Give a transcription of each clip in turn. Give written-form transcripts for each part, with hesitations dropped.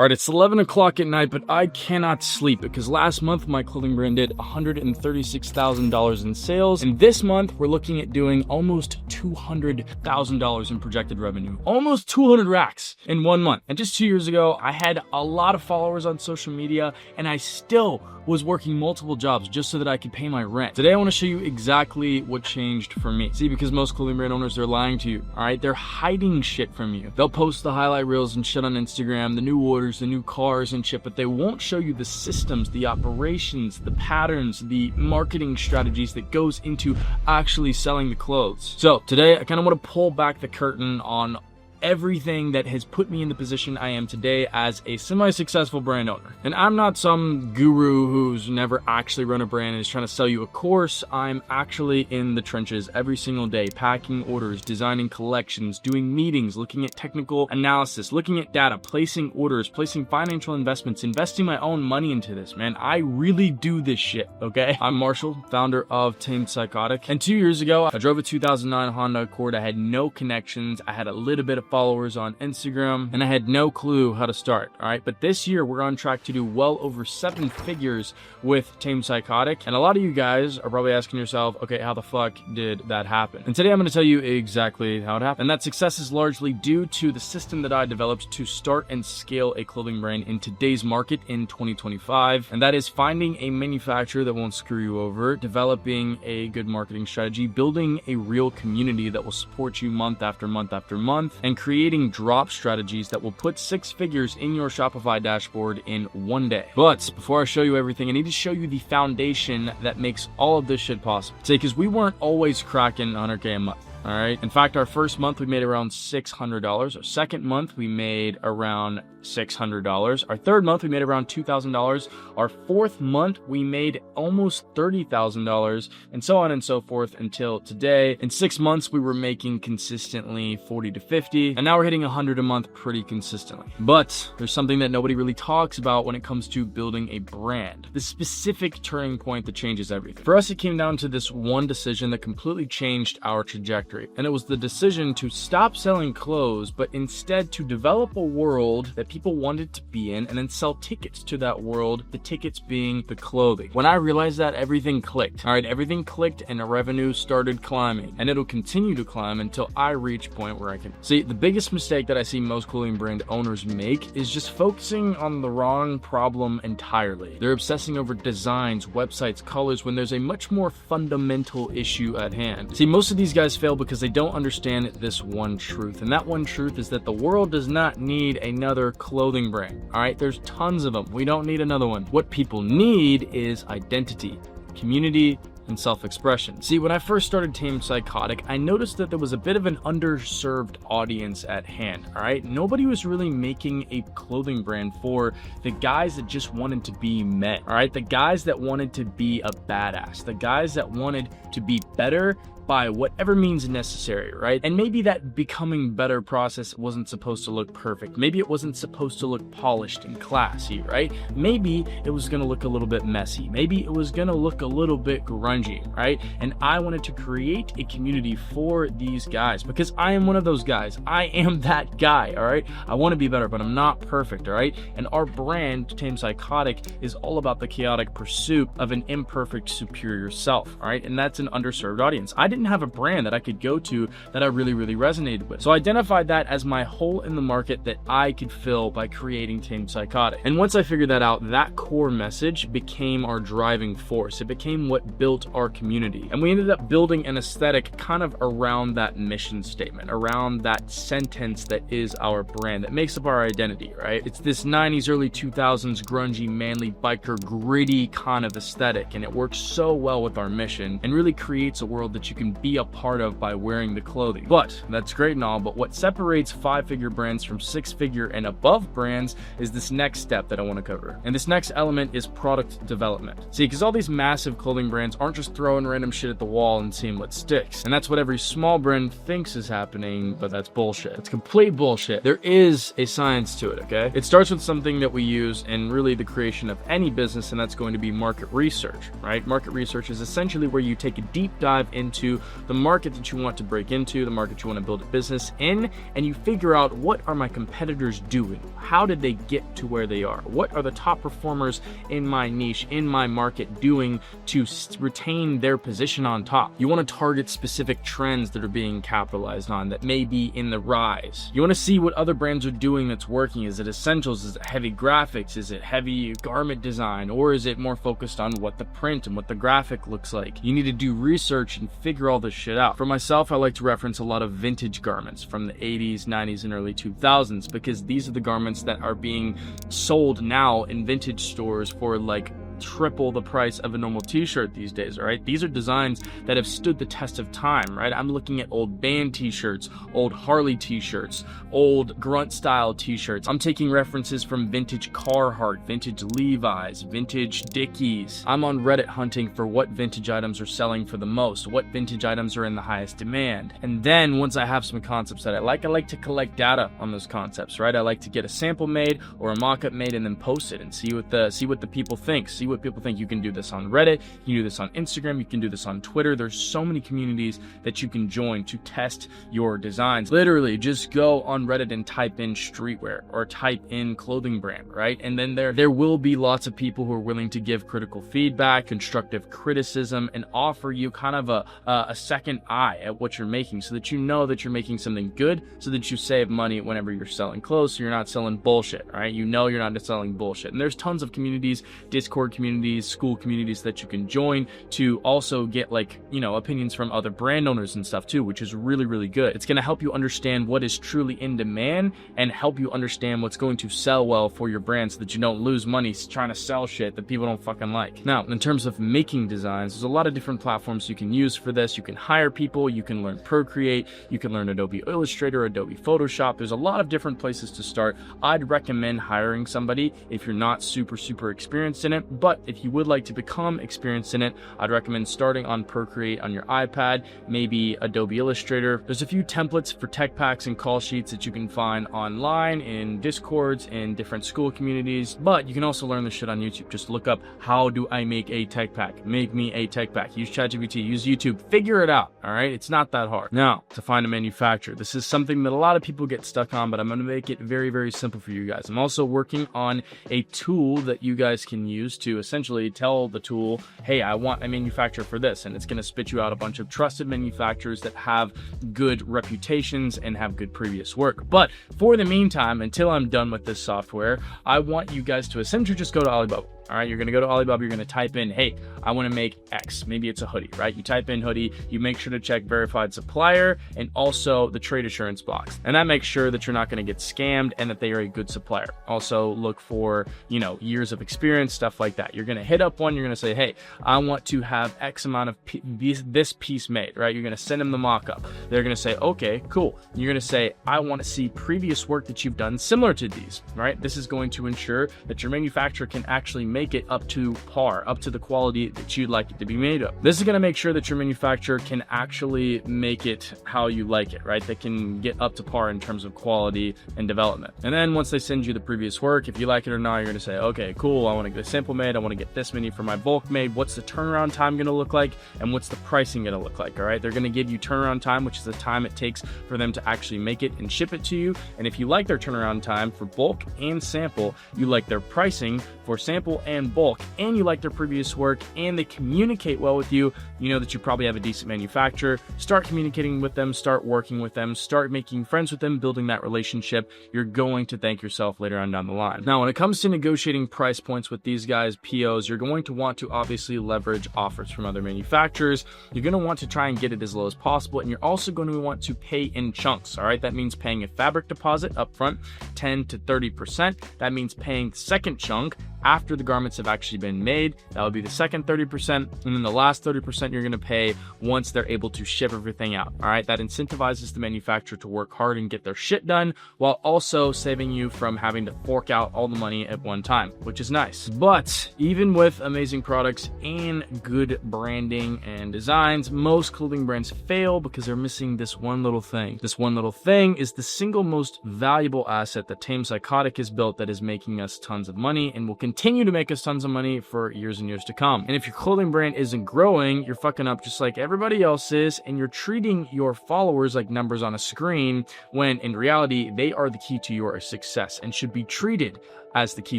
Alright, it's 11 o'clock at night, but I cannot sleep because last month my clothing brand did $136,000 in sales, and this month we're looking at doing almost $200,000 in projected revenue. Almost 200 racks in 1 month. And just 2 years ago, I had a lot of followers on social media, and I still was working multiple jobs just so that I could pay my rent. Today I want to show you exactly what changed for me. See, because most clothing brand owners, they're lying to you, alright? They're hiding shit from you. They'll post the highlight reels and shit on Instagram, the new orders, the new cars and shit, but they won't show you the systems, the operations, the patterns, the marketing strategies that goes into actually selling the clothes. So today I kind of want to pull back the curtain on everything that has put me in the position I am today as a semi-successful brand owner. And I'm not some guru who's never actually run a brand and is trying to sell you a course. I'm actually in the trenches every single day, packing orders, designing collections, doing meetings, looking at technical analysis, looking at data, placing orders, placing financial investments, investing my own money into this, man. I really do this shit, okay? I'm Marshall, founder of Tamed Psychotic. And 2 years ago, I drove a 2009 Honda Accord. I had no connections. I had a little bit of followers on Instagram, and I had no clue how to start, all right? But this year, we're on track to do well over 7 figures with Tamed Psychotic, and a lot of you guys are probably asking yourself, okay, how the fuck did that happen? And today, I'm gonna tell you exactly how it happened. And that success is largely due to the system that I developed to start and scale a clothing brand in today's market in 2025, and that is finding a manufacturer that won't screw you over, developing a good marketing strategy, building a real community that will support you month after month after month, and creating drop strategies that will put 6 figures in your Shopify dashboard in 1 day. But before I show you everything, I need to show you the foundation that makes all of this shit possible. See, because we weren't always cracking 100K a month. All right. In fact, our first month we made around $600. Our second month we made around $600. Our third month we made around $2,000. Our fourth month we made almost $30,000, and so on and so forth until today. In 6 months we were making consistently 40 to 50, and now we're hitting 100 a month pretty consistently. But there's something that nobody really talks about when it comes to building a brand. The specific turning point that changes everything. For us, it came down to this one decision that completely changed our trajectory. And it was the decision to stop selling clothes, but instead to develop a world that people wanted to be in and then sell tickets to that world, the tickets being the clothing. When I realized that, everything clicked. All right, everything clicked and the revenue started climbing, and it'll continue to climb until I reach a point where I can. See, the biggest mistake that I see most clothing brand owners make is just focusing on the wrong problem entirely. They're obsessing over designs, websites, colors, when there's a much more fundamental issue at hand. See, most of these guys fail because they don't understand this one truth, and that one truth is that the world does not need another clothing brand. All right, there's tons of them. We don't need another one. What people need is identity, community, and self-expression. See, when I first started Tamed Psychotic, I noticed that there was a bit of an underserved audience at hand, all right? Nobody was really making a clothing brand for the guys that just wanted to be men, all right? The guys that wanted to be a badass, the guys that wanted to be better by whatever means necessary, right? And maybe that becoming better process wasn't supposed to look perfect. Maybe it wasn't supposed to look polished and classy, right? Maybe it was gonna look a little bit messy. Maybe it was gonna look a little bit grungy, right? And I wanted to create a community for these guys because I am one of those guys. I am that guy, all right? I wanna be better, but I'm not perfect, all right? And our brand, Tamed Psychotic, is all about the chaotic pursuit of an imperfect, superior self, all right? And that's an underserved audience. I didn't have a brand that I could go to that I really resonated with. So I identified that as my hole in the market that I could fill by creating Tamed Psychotic. And once I figured that out, that core message became our driving force. It became what built our community. And we ended up building an aesthetic kind of around that mission statement, around that sentence that is our brand, that makes up our identity, right? It's this 90s, early 2000s grungy, manly, biker, gritty kind of aesthetic, and it works so well with our mission and really creates a world that you can be a part of by wearing the clothing. But that's great and all, but what separates 5-figure brands from 6-figure and above brands is this next step that I want to cover. And this next element is product development. See, because all these massive clothing brands aren't just throwing random shit at the wall and seeing what sticks. And that's what every small brand thinks is happening, but that's bullshit. It's complete bullshit. There is a science to it, okay? It starts with something that we use in really the creation of any business, and that's going to be market research, right? Market research is essentially where you take a deep dive into into the market that you want to break into, the market you want to build a business in, and you figure out, what are my competitors doing? How did they get to where they are? What are the top performers in my niche, in my market, doing to retain their position on top? You want to target specific trends that are being capitalized on, that may be in the rise. You want to see what other brands are doing that's working. Is it essentials? Is it heavy graphics? Is it heavy garment design? Or is it more focused on what the print and what the graphic looks like? You need to do research and figure all this shit out. For myself, I like to reference a lot of vintage garments from the 80s, 90s, and early 2000s, because these are the garments that are being sold now in vintage stores for like triple the price of a normal t-shirt these days. All right, these are designs that have stood the test of time, right? I'm looking at old band t-shirts, old Harley t-shirts, old grunt style t-shirts. I'm taking references from vintage Carhartt, vintage Levi's, vintage Dickies. I'm on Reddit hunting for what vintage items are selling for the most, what vintage items are in the highest demand. And then once I have some concepts that I like to collect data on those concepts, right? I like to get a sample made or a mock-up made and then post it and see what the people think, see what people think. You can do this on Reddit, you can do this on Instagram, you can do this on Twitter. There's so many communities that you can join to test your designs. Literally just go on Reddit and type in streetwear or type in clothing brand, right? And then there will be lots of people who are willing to give critical feedback, constructive criticism, and offer you kind of a second eye at what you're making, so that you know that you're making something good, so that you save money whenever you're selling clothes, so you're not selling bullshit, right? You know you're not selling bullshit. And there's tons of communities, Discord communities, school communities that you can join to also get, like, you know, opinions from other brand owners and stuff too, which is really, really good. It's going to help you understand what is truly in demand and help you understand what's going to sell well for your brand, so that you don't lose money trying to sell shit that people don't fucking like. Now, in terms of making designs, there's a lot of different platforms you can use for this. You can hire people, you can learn Procreate, you can learn Adobe Illustrator, Adobe Photoshop. There's a lot of different places to start. I'd recommend hiring somebody if you're not super experienced in it, but if you would like to become experienced in it, I'd recommend starting on Procreate on your iPad, maybe Adobe Illustrator. There's a few templates for tech packs and call sheets that you can find online in Discords and different school communities, but you can also learn this shit on YouTube. Just look up, how do I make a tech pack? Make me a tech pack. Use ChatGPT, use YouTube, figure it out, all right? It's not that hard. Now, to find a manufacturer. This is something that a lot of people get stuck on, but I'm gonna make it very simple for you guys. I'm also working on a tool that you guys can use to essentially tell the tool, hey, I want a manufacturer for this, and it's going to spit you out a bunch of trusted manufacturers that have good reputations and have good previous work. But for the meantime, until I'm done with this software, I want you guys to essentially just go to Alibaba. All right, you're going to go to Alibaba, you're going to type in, hey, I want to make X. Maybe it's a hoodie, right? You type in hoodie, you make sure to check verified supplier and also the trade assurance box. And that makes sure that you're not going to get scammed and that they are a good supplier. Also look for, you know, years of experience, stuff like that. You're going to hit up one, you're going to say, hey, I want to have X amount of this piece made, right? You're going to send them the mock-up. They're going to say, okay, cool. You're going to say, I want to see previous work that you've done similar to these, right? This is going to ensure that your manufacturer can actually make it up to par, up to the quality that you'd like it to be made of. This is going to make sure that your manufacturer can actually make it how you like it, right? They can get up to par in terms of quality and development. And then once they send you the previous work, if you like it or not, you're going to say, okay, cool, I want to get a sample made, I want to get this many for my bulk made. What's the turnaround time going to look like, and what's the pricing going to look like? All right, they're going to give you turnaround time, which is the time it takes for them to actually make it and ship it to you. And if you like their turnaround time for bulk and sample, you like their pricing for sample and bulk, and you like their previous work, and they communicate well with you, you know that you probably have a decent manufacturer. Start communicating with them, start working with them, start making friends with them, building that relationship. You're going to thank yourself later on down the line. Now, when it comes to negotiating price points with these guys, POs, you're going to want to obviously leverage offers from other manufacturers. You're going to want to try and get it as low as possible, and you're also going to want to pay in chunks. All right, that means paying a fabric deposit up front, 10 to 30%. That means paying the second chunk after the garments have actually been made. That would be the second 30%, and then the last 30% you're going to pay once they're able to ship everything out. All right, that incentivizes the manufacturer to work hard and get their shit done, while also saving you from having to fork out all the money at one time, which is nice. But even with amazing products and good branding and designs, most clothing brands fail because they're missing this one little thing. This one little thing is the single most valuable asset that Tamed Psychotic has built that is making us tons of money and will continue to make make us tons of money for years and years to come. And if your clothing brand isn't growing, you're fucking up just like everybody else is, and you're treating your followers like numbers on a screen, when in reality, they are the key to your success and should be treated as the key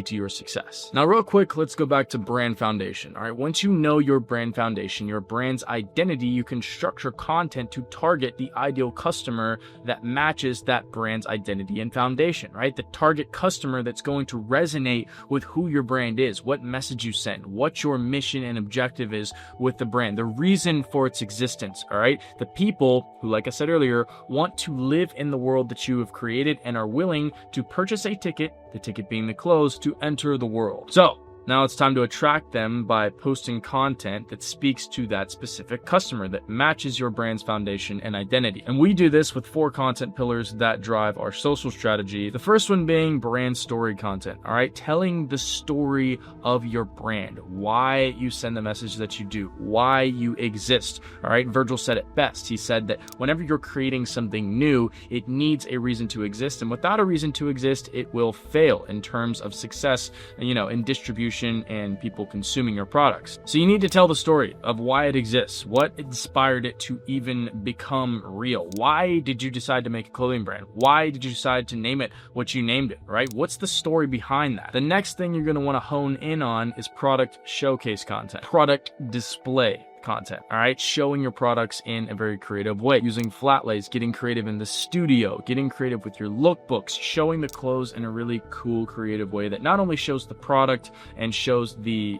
to your success. Now, real quick, let's go back to brand foundation. All right, once you know your brand foundation, your brand's identity, you can structure content to target the ideal customer that matches that brand's identity and foundation, right? The target customer that's going to resonate with who your brand is, what message you send, what your mission and objective is with the brand, the reason for its existence, all right? The people who, like I said earlier, want to live in the world that you have created and are willing to purchase a ticket, the ticket being the clothes, to enter the world. So now it's time to attract them by posting content that speaks to that specific customer, that matches your brand's foundation and identity. And we do this with 4 content pillars that drive our social strategy. The first one being brand story content, all right? Telling the story of your brand, why you send the message that you do, why you exist, all right? Virgil said it best. He said that whenever you're creating something new, it needs a reason to exist. And without a reason to exist, it will fail in terms of success, in distribution and people consuming your products. So you need to tell the story of why it exists, what inspired it to even become real. Why did you decide to make a clothing brand? Why did you decide to name it what you named it, right? What's the story behind that? The next thing you're going to want to hone in on is product showcase content, product display content, all right? Showing your products in a very creative way, using flat lays, getting creative in the studio, getting creative with your lookbooks, showing the clothes in a really cool, creative way that not only shows the product and shows the,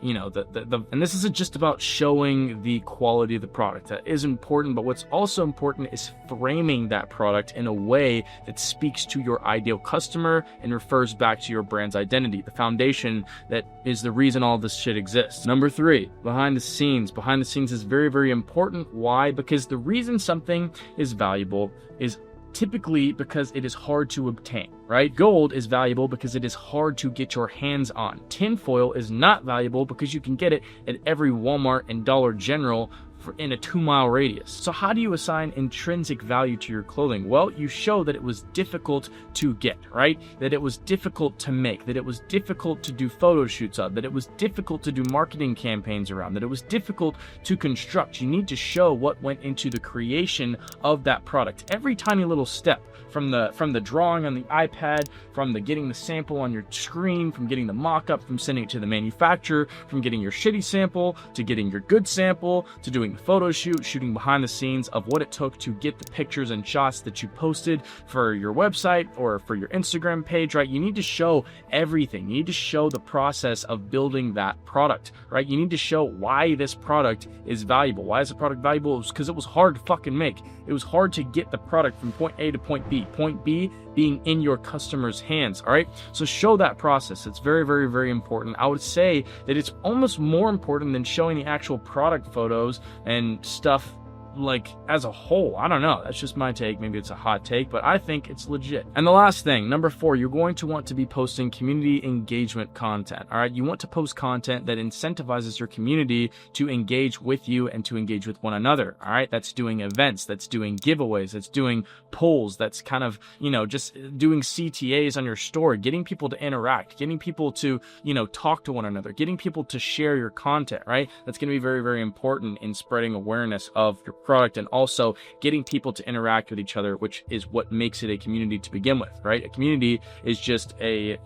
and this isn't just about showing the quality of the product. That is important, but what's also important is framing that product in a way that speaks to your ideal customer and refers back to your brand's identity, the foundation that is the reason all this shit exists. Number 3, behind the scenes. Behind the scenes is very, very important. Why? Because the reason something is valuable is typically because it is hard to obtain, right? Gold is valuable because it is hard to get your hands on. Tinfoil is not valuable because you can get it at every Walmart and Dollar General in a 2-mile radius. So how do you assign intrinsic value to your clothing? Well, you show that it was difficult to get, right? That it was difficult to make, that it was difficult to do photo shoots of, that it was difficult to do marketing campaigns around, that it was difficult to construct. You need to show what went into the creation of that product. Every tiny little step, from the drawing on the iPad, from the getting the sample on your screen, from getting the mock-up, from sending it to the manufacturer, from getting your shitty sample to getting your good sample, to doing the photo shoot, shooting behind the scenes of what it took to get the pictures and shots that you posted for your website or for your Instagram page, right? You need to show everything. You need to show the process of building that product, right? You need to show why this product is valuable. Why is the product valuable? It's because it was hard to fucking make. It was hard to get the product from point A to point B. Point B being in your customer's hands, all right? So show that process. It's very, very, very important. I would say that it's almost more important than showing the actual product photos and stuff like as a whole. I don't know, that's just my take. Maybe it's a hot take, but I think it's legit. And the last thing, number 4, you're going to want to be posting community engagement content. All right, you want to post content that incentivizes your community to engage with you and to engage with one another. All right, that's doing events, that's doing giveaways, that's doing polls, that's kind of, just doing CTAs on your store, getting people to interact, getting people to, talk to one another, getting people to share your content, right? That's going to be very, very important in spreading awareness of your product and also getting people to interact with each other, which is what makes it a community to begin with, right? A community is just a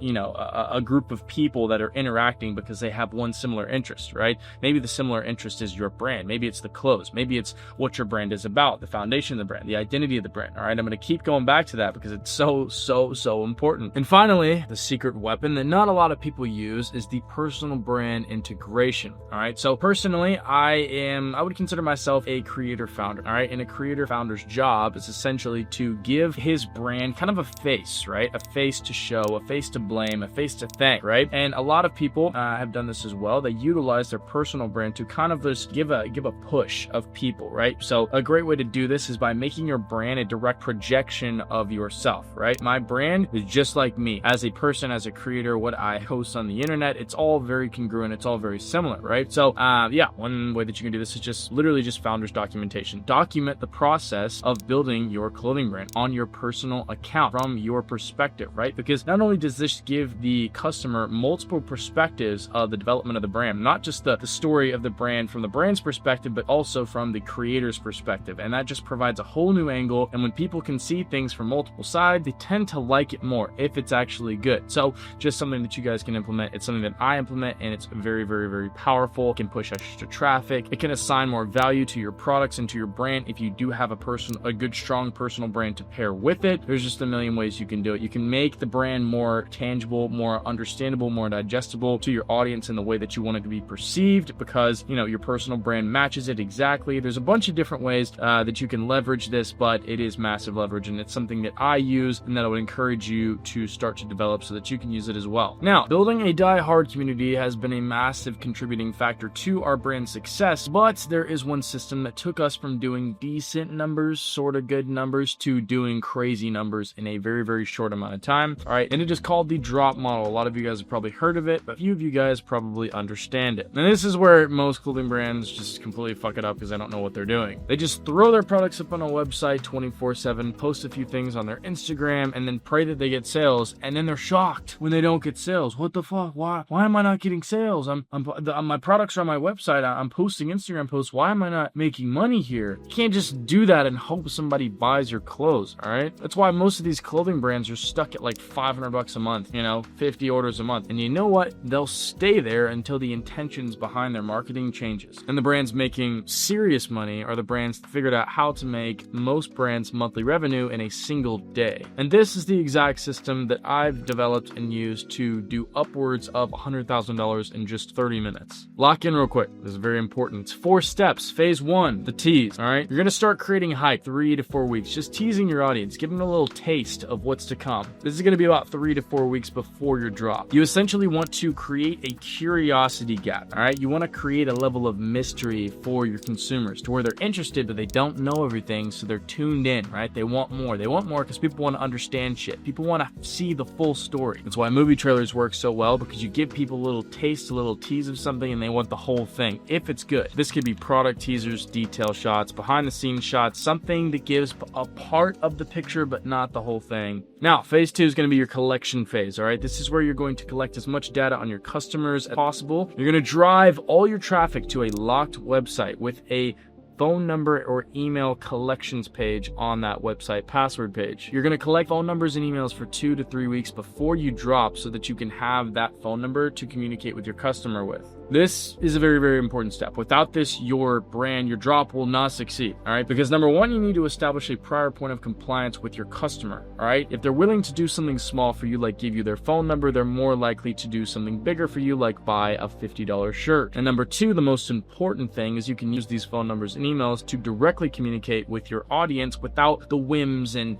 group of people that are interacting because they have one similar interest, right? Maybe the similar interest is your brand. Maybe it's the clothes. Maybe it's what your brand is about, the foundation of the brand, the identity of the brand. All right, I'm going to keep going back to that because it's so important. And finally, the secret weapon that not a lot of people use is the personal brand integration. All right, so personally, I would consider myself a creator founder. All right, and a creator founder's job is essentially to give his brand kind of a face, right? A face to show, a face to blame, a face to thank, right? And a lot of people have done this as well. They utilize their personal brand to kind of just give a push of people, right? So a great way to do this is by making your brand a direct projection of yourself, right? My brand is just like me as a person, as a creator, what I post on the internet. It's all very congruent. It's all very similar, right? So yeah, one way that you can do this is just literally just founder's documentation. documentation. Document the process of building your clothing brand on your personal account from your perspective, right? Because not only does this give the customer multiple perspectives of the development of the brand, not just the story of the brand from the brand's perspective, but also from the creator's perspective. And that just provides a whole new angle. And when people can see things from multiple sides, they tend to like it more if it's actually good. So just something that you guys can implement. It's something that I implement, and it's very, very, very powerful. It can push extra traffic. It can assign more value to your products and to your brand if you do have a good, strong personal brand to pair with it. There's just a million ways you can do it. You can make the brand more tangible, more understandable, more digestible to your audience in the way that you want it to be perceived, because your personal brand matches it exactly. There's a bunch of different ways that you can leverage this, but it is massive leverage, and it's something that I use and that I would encourage you to start to develop so that you can use it as well. Now, building a die-hard community has been a massive contributing factor to our brand success, but there is one system that took us from doing decent numbers, sort of good numbers, to doing crazy numbers in a very, very short amount of time. All right, and it is called the drop model. A lot of you guys have probably heard of it, but few of you guys probably understand it. And this is where most clothing brands just completely fuck it up because they don't know what they're doing. They just throw their products up on a website 24/7, post a few things on their Instagram, and then pray that they get sales, and then they're shocked when they don't get sales. What the fuck? Why am I not getting sales? My products are on my website. I'm posting Instagram posts. Why am I not making money here? You can't just do that and hope somebody buys your clothes, all right? That's why most of these clothing brands are stuck at like $500 a month, 50 orders a month. And you know what? They'll stay there until the intentions behind their marketing changes. And the brands making serious money are the brands that figured out how to make most brands' monthly revenue in a single day. And this is the exact system that I've developed and used to do upwards of $100,000 in just 30 minutes. Lock in real quick. This is very important. It's 4 steps. Phase 1, the tease. All right. You're going to start creating hype 3 to 4 weeks, just teasing your audience, giving them a little taste of what's to come. This is going to be about 3 to 4 weeks before your drop. You essentially want to create a curiosity gap. All right. You want to create a level of mystery for your consumers to where they're interested, but they don't know everything. So they're tuned in, right? They want more. They want more because people want to understand shit. People want to see the full story. That's why movie trailers work so well, because you give people a little taste, a little tease of something, and they want the whole thing if it's good. This could be product teasers, detail shots, behind the scenes shots, something that gives a part of the picture but not the whole thing. Now, phase 2 is going to be your collection phase. All right, this is where you're going to collect as much data on your customers as possible. You're going to drive all your traffic to a locked website with a phone number or email collections page on that website, password page. You're going to collect phone numbers and emails for 2 to 3 weeks before you drop so that you can have that phone number to communicate with your customer with. This is a very, very important step. Without this, your brand, your drop will not succeed. All right, because number 1, you need to establish a prior point of compliance with your customer. All right, if they're willing to do something small for you, like give you their phone number, they're more likely to do something bigger for you, like buy a $50 shirt. And number 2, the most important thing is you can use these phone numbers and emails to directly communicate with your audience without the whims and,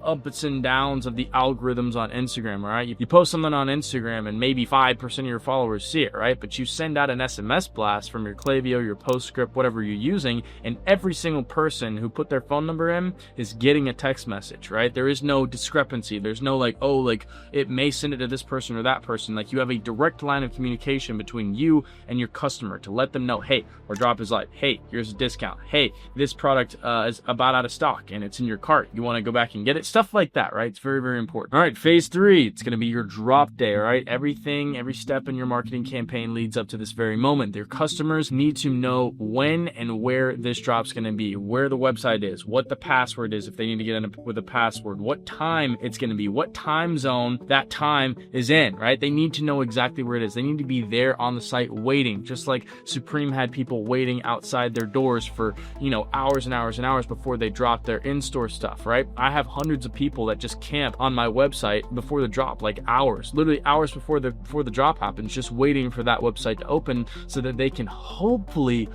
ups and downs of the algorithms on Instagram, all right? You post something on Instagram and maybe 5% of your followers see it, right? But you send out an SMS blast from your Klaviyo, your Postscript, whatever you're using, and every single person who put their phone number in is getting a text message, right? There is no discrepancy. There's no it may send it to this person or that person. Like, you have a direct line of communication between you and your customer to let them know, hey, our drop is live. Hey, here's a discount. Hey, this product is about out of stock and it's in your cart. You want to go back and get it? Stuff like that, right? It's very, very important. All right, phase 3, it's going to be your drop day, all right? Every step in your marketing campaign leads up to this very moment. Their customers need to know when and where this drop's going to be, where the website is, what the password is if they need to get in with a password, what time it's going to be, what time zone that time is in, right? They need to know exactly where it is. They need to be there on the site waiting, just like Supreme had people waiting outside their doors for, hours and hours and hours before they dropped their in-store stuff, right? I have hundreds of people that just camp on my website before the drop, like literally hours before the drop happens, just waiting for that website to open so that they can hopefully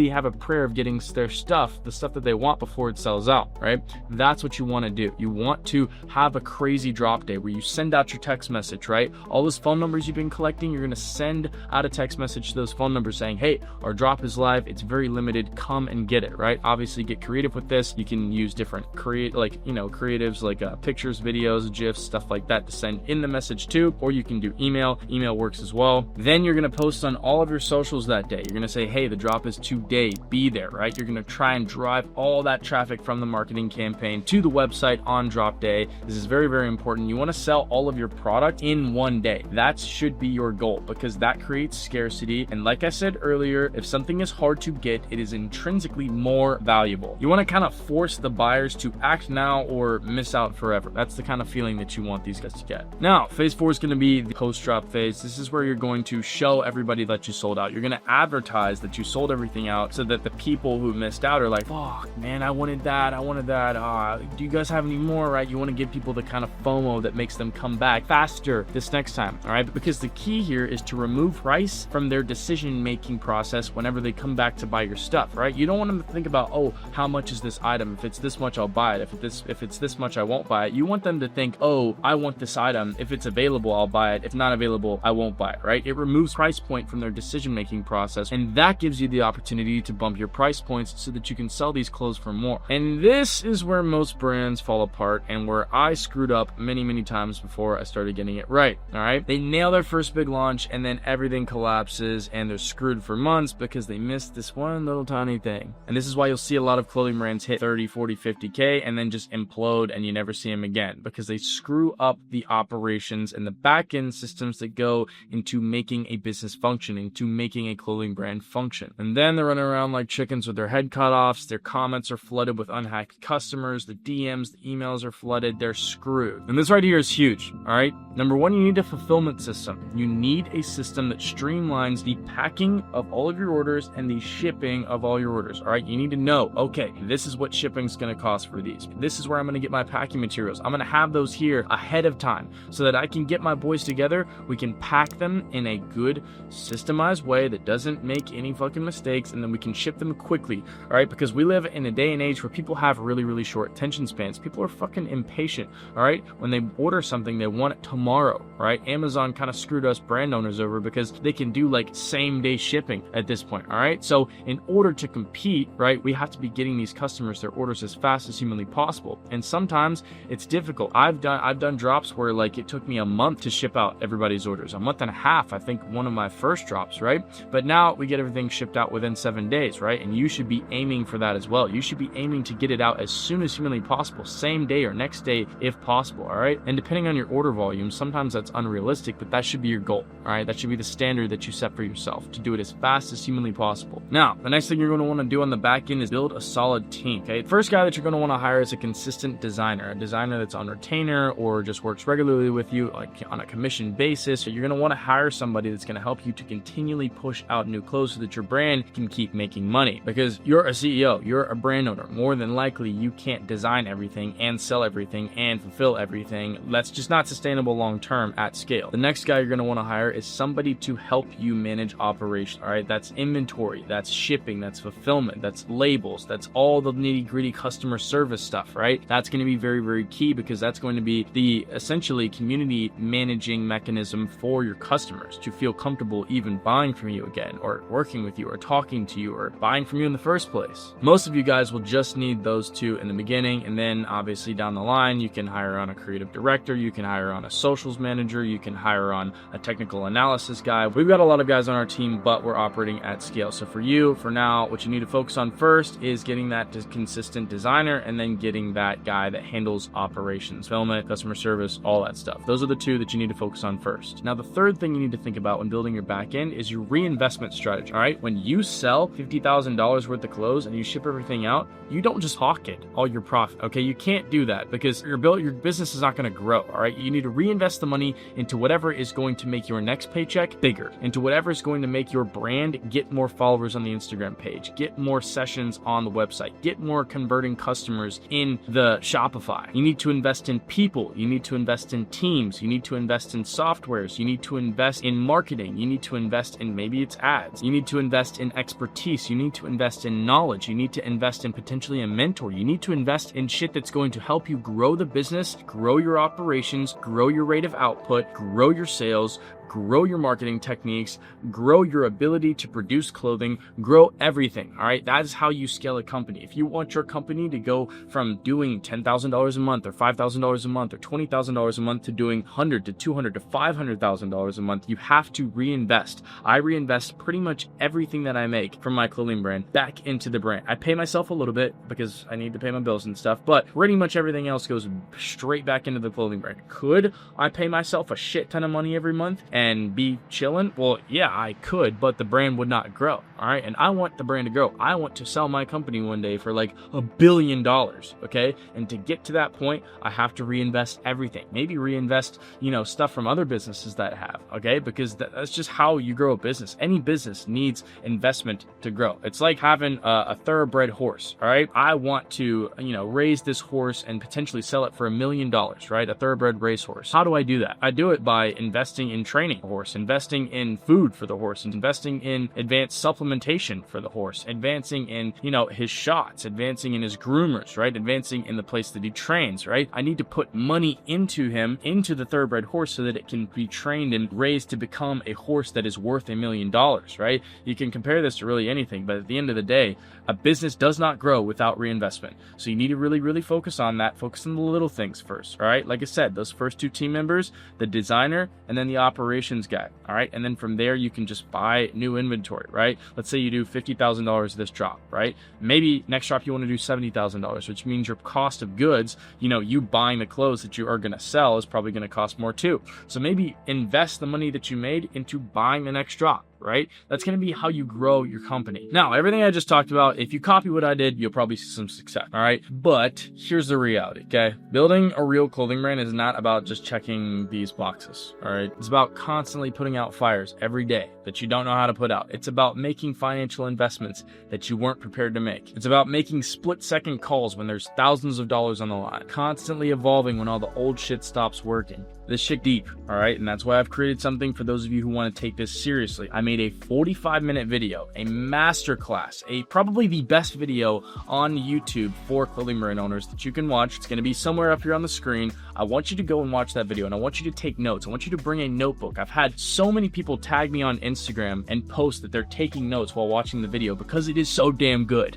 have a prayer of getting their stuff, the stuff that they want, before it sells out, right? That's what you want to do. You want to have a crazy drop day where you send out your text message, right? All those phone numbers you've been collecting, you're going to send out a text message to those phone numbers saying, hey, our drop is live. It's very limited. Come and get it, right? Obviously, get creative with this. You can use different creative creatives like pictures, videos, GIFs, stuff like that to send in the message to, or you can do email. Email works as well. Then you're going to post on all of your socials that day. You're going to say, hey, the drop is today, be there, right? You're going to try and drive all that traffic from the marketing campaign to the website on drop day. This is very, very important. You want to sell all of your product in one day. That should be your goal, because that creates scarcity. And like I said earlier, if something is hard to get, it is intrinsically more valuable. You want to kind of force the buyers to act now or miss out forever. That's the kind of feeling that you want these guys to get. Now, phase 4 is going to be the post-drop phase. This is where you're going to show everybody that you sold out. You're going to advertise that you sold everything out so that the people who missed out are like, fuck, man, I wanted that. Do you guys have any more, right? You want to give people the kind of FOMO that makes them come back faster this next time, all right? Because the key here is to remove price from their decision-making process whenever they come back to buy your stuff, right? You don't want them to think about, oh, how much is this item? If it's this much, I'll buy it. If it's this much, I won't buy it. You want them to think, oh, I want this item. If it's available, I'll buy it. If not available, I won't buy it, right? It removes price point from their decision-making process, and that gives you the opportunity to bump your price points so that you can sell these clothes for more. And this is where most brands fall apart, and where I screwed up many, many times before I started getting it right, all right? They nail their first big launch, and then everything collapses, and they're screwed for months because they missed this one little tiny thing. And this is why you'll see a lot of clothing brands hit 30, 40, 50K, and then just implode, and you never see them again, because they screw up the operations and the back-end systems that go into making a business function, into making a clothing brand function. And then they're running around like chickens with their head cut off. Their comments are flooded with unhappy customers. The DMs, the emails are flooded. They're screwed. And this right here is huge, all right? Number one, you need a fulfillment system. You need a system that streamlines the packing of all of your orders and the shipping of all your orders, all right? You need to know, okay, this is what shipping's going to cost for these. This is where I'm going to get my packing materials. I'm going to have those here ahead of time so that I can get my boys together. We can pack them in a good, systemized way that doesn't make any fucking mistakes, and then we can ship them quickly, all right? Because we live in a day and age where people have really, really short attention spans. People are fucking impatient, all right? When they order something, they want it tomorrow, right? Amazon kind of screwed us brand owners over because they can do like same day shipping at this point, all right? So in order to compete, right, we have to be getting these customers their orders as fast as humanly possible. And sometimes it's difficult. I've done drops where like it took me a month to ship out everybody's orders, a month and a half, I think, one of my first drops, right? But now we get everything shipped out within 7 days, right? And you should be aiming for that as well. You should be aiming to get it out as soon as humanly possible, same day or next day if possible, all right? And depending on your order volume, sometimes that's unrealistic, but that should be your goal, all right? That should be the standard that you set for yourself, to do it as fast as humanly possible. Now, the next thing you're going to want to do on the back end is build a solid team, okay? First guy that you're going to want to hire is a consistent designer, a designer that's on retainer or just works regularly with you, like on a commission basis. So you're going to want to hire somebody that's going to help you to continually push out new clothes so that your brand can keep making money. Because you're a CEO, you're a brand owner. More than likely, you can't design everything and sell everything and fulfill everything. That's just not sustainable long term at scale. The next guy you're going to want to hire is somebody to help you manage operations, all right? That's inventory, that's shipping, that's fulfillment, that's labels, that's all the nitty gritty customer service stuff, right? That's going to be very, very key, because that's going to be the essentially community managing mechanism for your customers to feel comfortable even buying from you again, or working with you, or talking to you, or buying from you in the first place. Most of you guys will just need those two in the beginning, and then obviously down the line, you can hire on a creative director, you can hire on a socials manager, you can hire on a technical analysis guy. We've got a lot of guys on our team, but we're operating at scale. So for you, for now, what you need to focus on first is getting that consistent designer, and then getting that guy that handles operations, fulfillment, customer service, all that stuff. Those are the two that you need to focus on first. Now, the third thing you need to think about when building your back end is your reinvestment strategy, all right? When you sell $50,000 worth of clothes and you ship everything out, you don't just hawk it, all your profit, okay? You can't do that, because your business is not going to grow, all right? You need to reinvest the money into whatever is going to make your next paycheck bigger, into whatever is going to make your brand get more followers on the Instagram page, get more sessions on the website, get more converting customers in the Shopify. You need to invest in people. You need to invest in teams. You need to invest in softwares. You need to invest in marketing. You need to invest in, maybe it's ads. You need to invest in expertise. You need to invest in knowledge. You need to invest in potentially a mentor. You need to invest in shit that's going to help you grow the business, grow your operations, grow your rate of output, grow your sales, grow your marketing techniques, grow your ability to produce clothing, grow everything. All right. That is how you scale a company. If you want your company to go from doing $10,000 a month or $5,000 a month or $20,000 a month to doing $100,000 to $200,000 to $500,000 a month, you have to reinvest. I reinvest pretty much everything that I make from my clothing brand back into the brand. I pay myself a little bit because I need to pay my bills and stuff, but pretty much everything else goes straight back into the clothing brand. Could I pay myself a shit ton of money every month and be chilling? Well, yeah, I could, but the brand would not grow. All right. And I want the brand to grow. I want to sell my company one day for like $1 billion. Okay. And to get to that point, I have to reinvest everything. Maybe reinvest, stuff from other businesses that I have. Okay. Because that's just how you grow a business. Any business needs investment to grow. It's like having a thoroughbred horse. All right. I want to, raise this horse and potentially sell it for $1 million, right? A thoroughbred racehorse. How do I do that? I do it by investing in training the horse, investing in food for the horse, and investing in advanced supplementation for the horse, advancing in, his shots, advancing in his groomers, right? Advancing in the place that he trains, right? I need to put money into him, into the thoroughbred horse, so that it can be trained and raised to become a horse that is worth $1 million, right? You can compare this to really anything, but at the end of the day, a business does not grow without reinvestment. So you need to really, really focus on that. Focus on the little things first, all right? Like I said, those first two team members, the designer, and then the operations guy, all right? And then from there, you can just buy new inventory, right? Let's say you do $50,000 this drop, right? Maybe next drop you want to do $70,000, which means your cost of goods, you buying the clothes that you are going to sell is probably going to cost more too. So maybe invest the money that you made into buying the next drop, right? That's going to be how you grow your company. Now, everything I just talked about, if you copy what I did, you'll probably see some success, all right? But here's the reality, okay? Building a real clothing brand is not about just checking these boxes, all right? It's about constantly putting out fires every day that you don't know how to put out. It's about making financial investments that you weren't prepared to make. It's about making split-second calls when there's thousands of dollars on the line, constantly evolving when all the old shit stops working. This shit deep, all right? And that's why I've created something for those of you who want to take this seriously. I made a 45-minute video, a masterclass, probably the best video on YouTube for clothing brand owners that you can watch. It's going to be somewhere up here on the screen. I want you to go and watch that video, and I want you to take notes. I want you to bring a notebook. I've had so many people tag me on Instagram and post that they're taking notes while watching the video because it is so damn good.